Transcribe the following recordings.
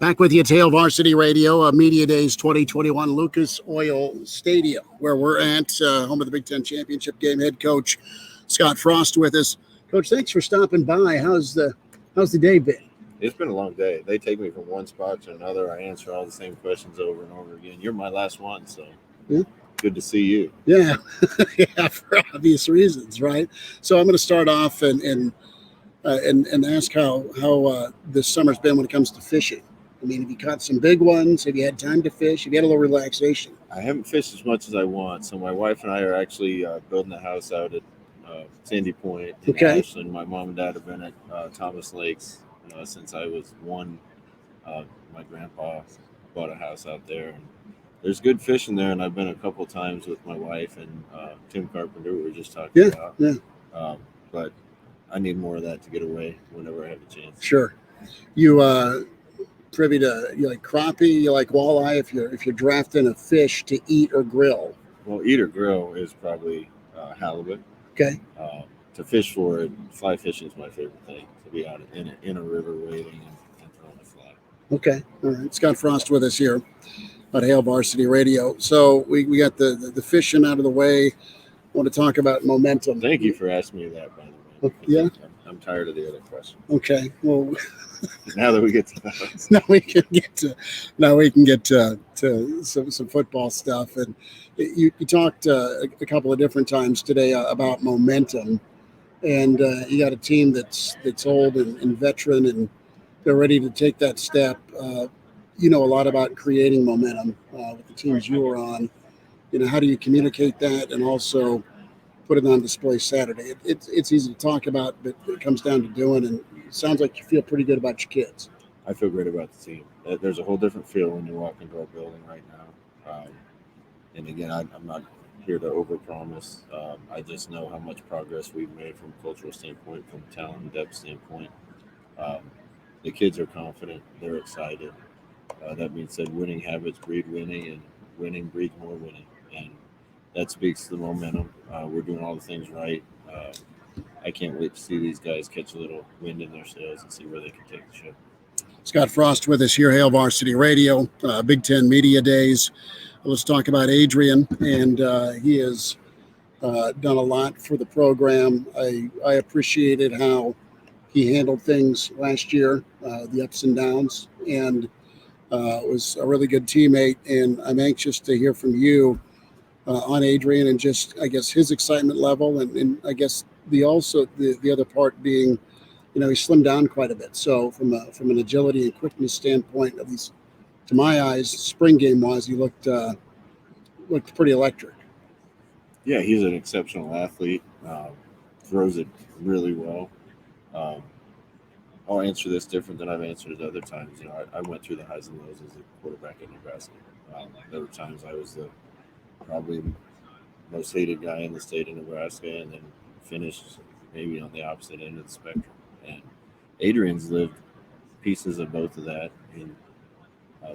Back with you at Hail Varsity Radio, Media Days 2021, Lucas Oil Stadium, where we're at, home of the Big Ten Championship game. Head coach Scott Frost with us. Coach, thanks for stopping by. How's the day been? It's been a long day. They take me from one spot to another. I answer all the same questions over and over again. You're my last one, so good to see you. Yeah, yeah, for obvious reasons, right? So I'm going to start off and ask how this summer's been when it comes to fishing. I mean, have you caught some big ones? Have you had time to fish? Have you had a little relaxation? I haven't fished as much as I want. So my wife and I are actually building a house out at Sandy Point in Ashland. My mom and dad have been at Thomas Lakes since I was one. My grandpa bought a house out there. And there's good fishing there, and I've been a couple times with my wife and Tim Carpenter, we were just talking about. Yeah. But I need more of that to get away whenever I have a chance. Sure. You privy to, you like crappie, you like walleye, if you're drafting a fish to eat or grill? Well, eat or grill is probably halibut. Okay. To fish for it, fly fishing is my favorite thing, to be out in a river wading and throwing a fly. Okay. All right. Scott Frost with us here at Hail Varsity Radio. So we got the fishing out of the way. I want to talk about momentum. Thank you for asking me that, by the way. Yeah. I'm tired of the other question. Okay. Well, now that we get to that, now we can get to some football stuff. And you talked a couple of different times today about momentum, and you got a team that's old and veteran, and they're ready to take that step. You know a lot about creating momentum with the teams you were on. You know, how do you communicate that and also put it on display Saturday? It's easy to talk about, but it comes down to doing, and it sounds like you feel pretty good about your kids. I feel great about the team. There's a whole different feel when you walk into our building right now. And again, I'm not here to overpromise. I just know how much progress we've made from a cultural standpoint, from a talent and depth standpoint. The kids are confident. They're excited. That being said, winning habits breed winning, and winning breeds more winning. And that speaks to the momentum. We're doing all the things right. I can't wait to see these guys catch a little wind in their sails and see where they can take the ship. Scott Frost with us here, Hail Varsity Radio, Big Ten Media Days. Let's talk about Adrian, and he has done a lot for the program. I appreciated how he handled things last year, the ups and downs, and was a really good teammate. And I'm anxious to hear from you on Adrian and just, I guess, his excitement level, and I guess the other part being, you know, he slimmed down quite a bit. So from an agility and quickness standpoint, at least to my eyes, spring game wise, he looked pretty electric. Yeah, he's an exceptional athlete. Throws it really well. I'll answer this different than I've answered it other times. You know, I went through the highs and lows as a quarterback in Nebraska. There were times I was the probably most hated guy in the state of Nebraska, and then finished maybe on the opposite end of the spectrum. And Adrian's lived pieces of both of that in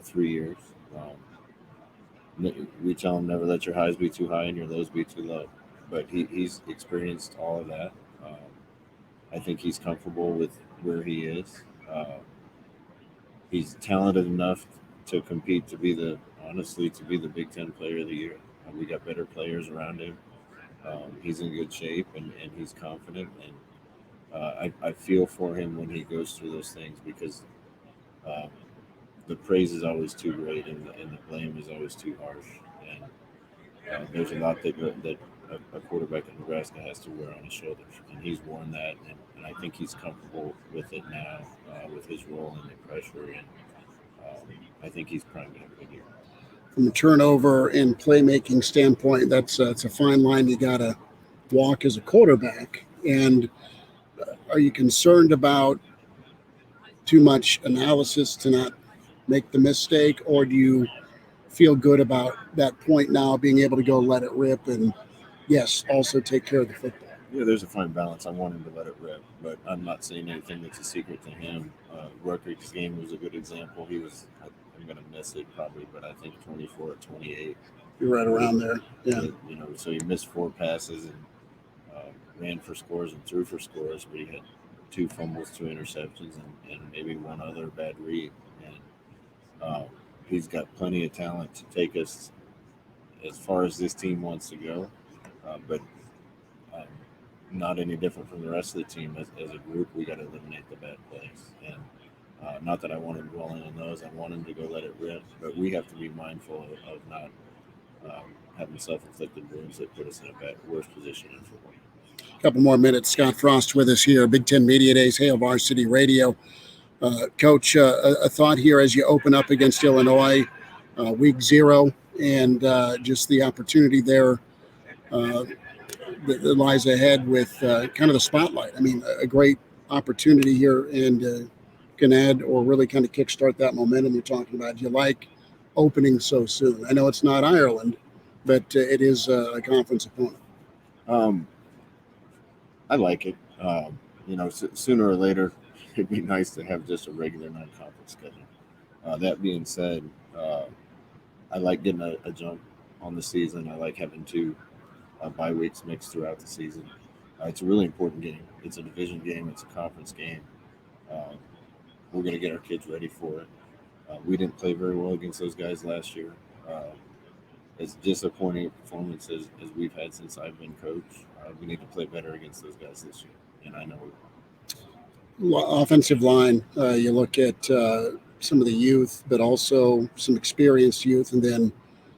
3 years. We tell him never let your highs be too high and your lows be too low. But he's experienced all of that. I think he's comfortable with where he is. He's talented enough to compete to be the Big Ten Player of the Year. We got better players around him. He's in good shape, and he's confident. And I feel for him when he goes through those things, because the praise is always too great, and the blame is always too harsh. And there's a lot that a quarterback in Nebraska has to wear on his shoulders, and he's worn that. And I think he's comfortable with it now, with his role and the pressure. And I think he's primed to have a good year. From a turnover and playmaking standpoint, it's a fine line you got to walk as a quarterback. And are you concerned about too much analysis to not make the mistake, or do you feel good about that point now, being able to go let it rip and, yes, also take care of the football? Yeah, there's a fine balance. I want him to let it rip, but I'm not saying anything that's a secret to him. Rutgers game was a good example. He was, I'm going to miss it probably, but I think 24 or 28. You're right around there. Yeah. You know, so he missed 4 passes and ran for scores and threw for scores, but he had 2 fumbles, 2 interceptions, and maybe one other bad read. And He's got plenty of talent to take us as far as this team wants to go, but um, not any different from the rest of the team. As a group, we got to eliminate the bad plays. And not that I want him dwelling on those. I want him to go let it rip, but we have to be mindful of not having self-inflicted wounds that put us in a worse position in football. A couple more minutes. Scott Frost with us here, Big Ten Media Days, Hail Varsity Radio. Coach, a thought here as you open up against Illinois, week 0, and just the opportunity there that lies ahead with kind of the spotlight. I mean, a great opportunity here, and can add or really kind of kickstart that momentum you're talking about. Do you like opening so soon? I know it's not Ireland, but it is a conference opponent. I like it. Sooner or later, it'd be nice to have just a regular non-conference schedule. That being said, I like getting a jump on the season. I like having 2 bye weeks mixed throughout the season. It's a really important game. It's a division game. It's a conference game. We're going to get our kids ready for it. We didn't play very well against those guys last year. As disappointing a performance as we've had since I've been coach, we need to play better against those guys this year, and I know we will. Offensive line, you look at some of the youth, but also some experienced youth, and then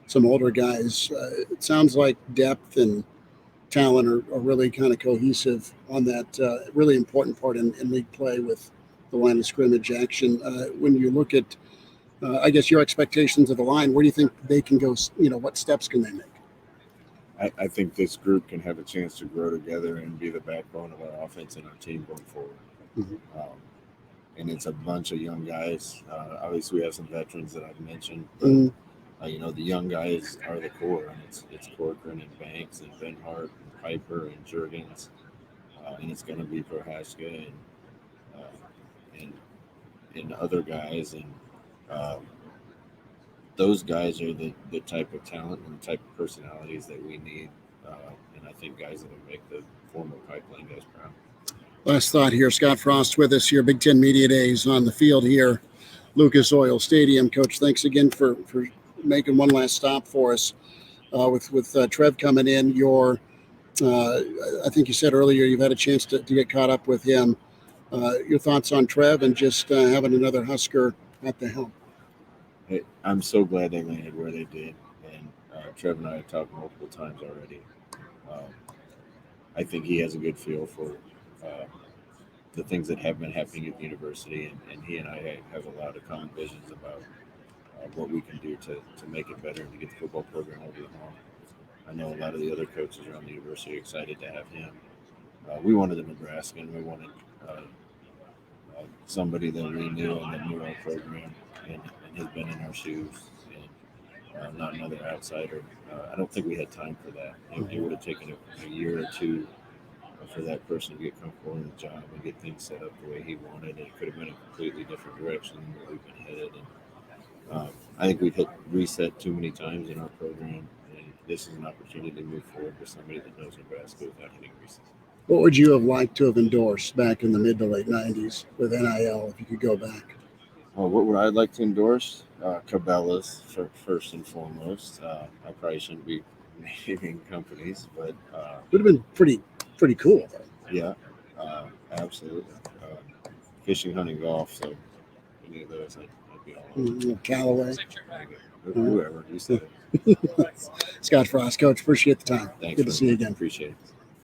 some older guys. It sounds like depth and talent are really kind of cohesive on that really important part in league play with the line of scrimmage action. When you look at, I guess, your expectations of the line, where do you think they can go? What steps can they make? I think this group can have a chance to grow together and be the backbone of our offense and our team going forward. Mm-hmm. And it's a bunch of young guys. Obviously, we have some veterans that I've mentioned. But, the young guys are the core, and it's Corcoran and Banks and Ben Hart and Piper and Juergens, and it's going to be Prohaska and other guys, and those guys are the type of talent and the type of personalities that we need, and I think guys that will make the former Pipeline guys proud. Last thought here, Scott Frost with us here, Big Ten Media Days on the field here, Lucas Oil Stadium. Coach, thanks again for making one last stop for us with Trev coming in. I think you said earlier you've had a chance to get caught up with him. Your thoughts on Trev and just having another Husker at the helm? Hey, I'm so glad they landed where they did, and Trev and I have talked multiple times already. I think he has a good feel for the things that have been happening at the university, and he and I have a lot of common visions about what we can do to make it better and to get the football program over the hump. I know a lot of the other coaches around the university are excited to have him. We wanted a Nebraskan. We wanted somebody that we knew and that knew our program and has been in our shoes, and not another outsider. I don't think we had time for that. It would have taken a year or two for that person to get comfortable in the job and get things set up the way he wanted. And it could have been a completely different direction than where we've been headed. And I think we've hit reset too many times in our program, and this is an opportunity to move forward with somebody that knows Nebraska without hitting reset. What would you have liked to have endorsed back in the mid to late 90s with NIL if you could go back? What would I like to endorse? Cabela's first and foremost. I probably shouldn't be naming companies, but would have been pretty cool though. Yeah, absolutely. Fishing, hunting, golf. So any of those, I'd be all over. Callaway. Whoever you said. Scott Frost, Coach. Appreciate the time. Thanks. Good to see you again. Appreciate it.